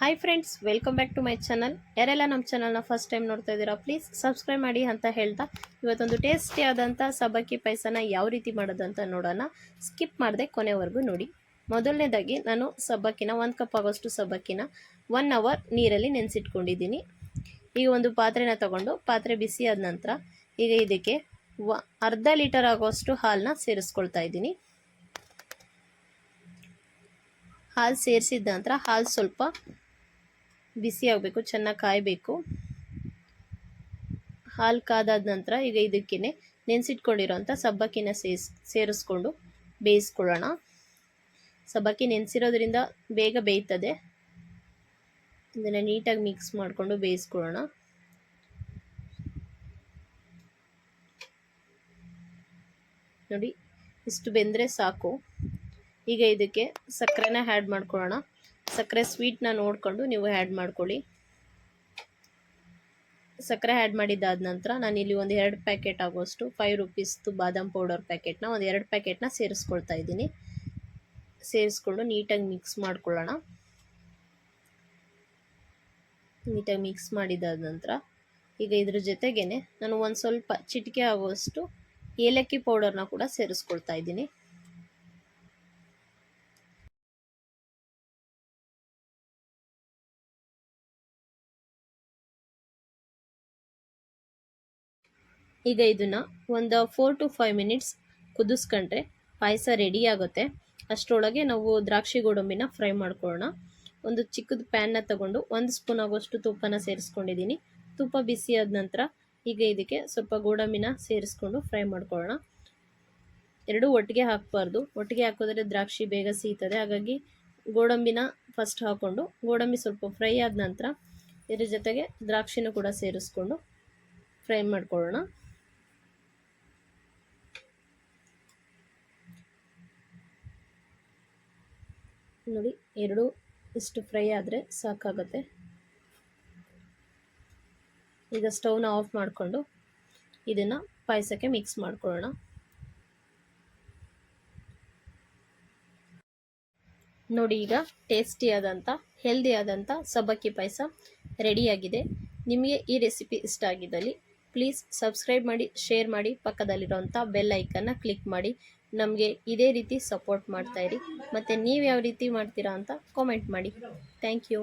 Hi friends, welcome back to my channel. ಯಾರೆಲ್ಲ ನಮ್ಮ ಚಾನಲ್ನ ಫಸ್ಟ್ ಟೈಮ್ ನೋಡ್ತಾ ಇದ್ದೀರಾ ಪ್ಲೀಸ್ ಸಬ್ಸ್ಕ್ರೈಬ್ ಮಾಡಿ ಅಂತ ಹೇಳ್ತಾ ಇವತ್ತೊಂದು ಟೇಸ್ಟಿ ಆದಂಥ ಸಬ್ಬಕ್ಕಿ ಪಾಯಸನ ಯಾವ ರೀತಿ ಮಾಡೋದು ಅಂತ ನೋಡೋಣ. ಸ್ಕಿಪ್ ಮಾಡದೆ ಕೊನೆವರೆಗೂ ನೋಡಿ. ಮೊದಲನೇದಾಗಿ ನಾನು ಸಬ್ಬಕ್ಕಿನ 1 ಕಪ್ ಆಗೋಷ್ಟು ಸಬ್ಬಕ್ಕಿನ 1 ಅವರ್ ನೀರಲ್ಲಿ ನೆನೆಸಿಟ್ಕೊಂಡಿದ್ದೀನಿ. ಈಗ ಒಂದು ಪಾತ್ರೆನ ತಗೊಂಡು ಪಾತ್ರೆ ಬಿಸಿ ಆದ ನಂತರ ಈಗ ಇದಕ್ಕೆ ಅರ್ಧ ಲೀಟರ್ ಆಗೋಷ್ಟು ಹಾಲನ್ನ ಸೇರಿಸ್ಕೊಳ್ತಾ ಇದ್ದೀನಿ. ಹಾಲು ಸೇರಿಸಿದ ನಂತರ ಹಾಲು ಸ್ವಲ್ಪ ಬಿಸಿ ಆಗಬೇಕು, ಚೆನ್ನಾಗಿ ಕಾಯಬೇಕು. ಹಾಲು ಕಾದಾದ ನಂತರ ಈಗ ಇದಕ್ಕೆ ನೆನೆಸಿಟ್ಕೊಂಡಿರೋಂಥ ಸಬ್ಬಕ್ಕಿನ ಸೇರಿಸ್ಕೊಂಡು ಬೇಯಿಸ್ಕೊಳ್ಳೋಣ. ಸಬ್ಬಕ್ಕಿ ನೆನೆಸಿರೋದ್ರಿಂದ ಬೇಗ ಬೇಯ್ತದೆ. ಇದನ್ನು ನೀಟಾಗಿ ಮಿಕ್ಸ್ ಮಾಡಿಕೊಂಡು ಬೇಯಿಸ್ಕೊಳ್ಳೋಣ. ನೋಡಿ, ಇಷ್ಟು ಬೆಂದರೆ ಸಾಕು. ಈಗ ಇದಕ್ಕೆ ಸಕ್ಕರೆನ ಆ್ಯಡ್ ಮಾಡ್ಕೊಳ್ಳೋಣ. ಸಕ್ಕರೆ ಸ್ವೀಟ್ನ ನೋಡಿಕೊಂಡು ನೀವು ಆ್ಯಡ್ ಮಾಡ್ಕೊಳ್ಳಿ. ಸಕ್ಕರೆ ಆ್ಯಡ್ ಮಾಡಿದ್ದಾದ ನಂತರ ನಾನಿಲ್ಲಿ ಒಂದು 2 ಪ್ಯಾಕೆಟ್ ಆಗುವಷ್ಟು 5 ರೂಪೀಸ್ದು ಬಾದಾಮ್ ಪೌಡರ್ ಪ್ಯಾಕೆಟ್ನ ಒಂದು 2 ಪ್ಯಾಕೆಟ್ನ ಸೇರಿಸ್ಕೊಳ್ತಾ ಇದ್ದೀನಿ. ಸೇರಿಸ್ಕೊಂಡು ನೀಟಾಗಿ ಮಿಕ್ಸ್ ಮಾಡ್ಕೊಳ್ಳೋಣ. ನೀಟಾಗಿ ಮಿಕ್ಸ್ ಮಾಡಿದ್ದಾದ ನಂತರ ಈಗ ಇದ್ರ ಜೊತೆಗೇ ನಾನು ಒಂದು ಸ್ವಲ್ಪ ಚಿಟಿಕೆ ಆಗುವಷ್ಟು ಏಲಕ್ಕಿ ಪೌಡರ್ನ ಕೂಡ ಸೇರಿಸ್ಕೊಳ್ತಾ ಇದ್ದೀನಿ. ಈಗ ಇದನ್ನು ಒಂದು 4 to 5 ಮಿನಿಟ್ಸ್ ಕುದಿಸ್ಕೊಂಡ್ರೆ ಪಾಯಸ ರೆಡಿ ಆಗುತ್ತೆ. ಅಷ್ಟರೊಳಗೆ ನಾವು ದ್ರಾಕ್ಷಿ ಗೋಡಂಬಿನ ಫ್ರೈ ಮಾಡ್ಕೊಳ್ಳೋಣ. ಒಂದು ಚಿಕ್ಕದು ಪ್ಯಾನ್ನ ತಗೊಂಡು 1 ಸ್ಪೂನ್ ಆಗೋಷ್ಟು ತುಪ್ಪನ ಸೇರಿಸ್ಕೊಂಡಿದ್ದೀನಿ. ತುಪ್ಪ ಬಿಸಿ ಆದ ನಂತರ ಈಗ ಇದಕ್ಕೆ ಸ್ವಲ್ಪ ಗೋಡಂಬಿನ ಸೇರಿಸ್ಕೊಂಡು ಫ್ರೈ ಮಾಡ್ಕೊಳ್ಳೋಣ. ಎರಡೂ ಒಟ್ಟಿಗೆ ಹಾಕಬಾರ್ದು. ಒಟ್ಟಿಗೆ ಹಾಕಿದ್ರೆ ದ್ರಾಕ್ಷಿ ಬೇಗ ಸೀತದೆ. ಹಾಗಾಗಿ ಗೋಡಂಬಿನ ಫಸ್ಟ್ ಹಾಕ್ಕೊಂಡು ಗೋಡಂಬಿ ಸ್ವಲ್ಪ ಫ್ರೈ ಆದ ನಂತರ ಇದ್ರ ಜೊತೆಗೆ ದ್ರಾಕ್ಷಿನೂ ಕೂಡ ಸೇರಿಸ್ಕೊಂಡು ಫ್ರೈ ಮಾಡ್ಕೊಳ್ಳೋಣ. ನೋಡಿ, ಎರಡೂ ಇಷ್ಟು ಫ್ರೈ ಆದರೆ ಸಾಕಾಗುತ್ತೆ. ಈಗ ಸ್ಟವ್ನ ಆಫ್ ಮಾಡಿಕೊಂಡು ಇದನ್ನು ಪಾಯಸಕ್ಕೆ ಮಿಕ್ಸ್ ಮಾಡ್ಕೊಳ್ಳೋಣ. ನೋಡಿ, ಈಗ ಟೇಸ್ಟಿಯಾದಂಥ ಹೆಲ್ದಿಯಾದಂಥ ಸಬ್ಬಕ್ಕಿ ಪಾಯಸ ರೆಡಿಯಾಗಿದೆ. ನಿಮಗೆ ಈ ರೆಸಿಪಿ ಇಷ್ಟ ಆಗಿದ್ದಲ್ಲಿ ಪ್ಲೀಸ್ ಸಬ್ಸ್ಕ್ರೈಬ್ ಮಾಡಿ, ಶೇರ್ ಮಾಡಿ, ಪಕ್ಕದಲ್ಲಿರೋಂಥ ಬೆಲ್ ಐಕನ್ನ ಕ್ಲಿಕ್ ಮಾಡಿ. ನಮಗೆ ಇದೇ ರೀತಿ ಸಪೋರ್ಟ್ ಮಾಡ್ತಾಯಿರಿ. ಮತ್ತು ನೀವು ಯಾವ ರೀತಿ ಮಾಡ್ತೀರಾ ಅಂತ ಕಾಮೆಂಟ್ ಮಾಡಿ. Thank you.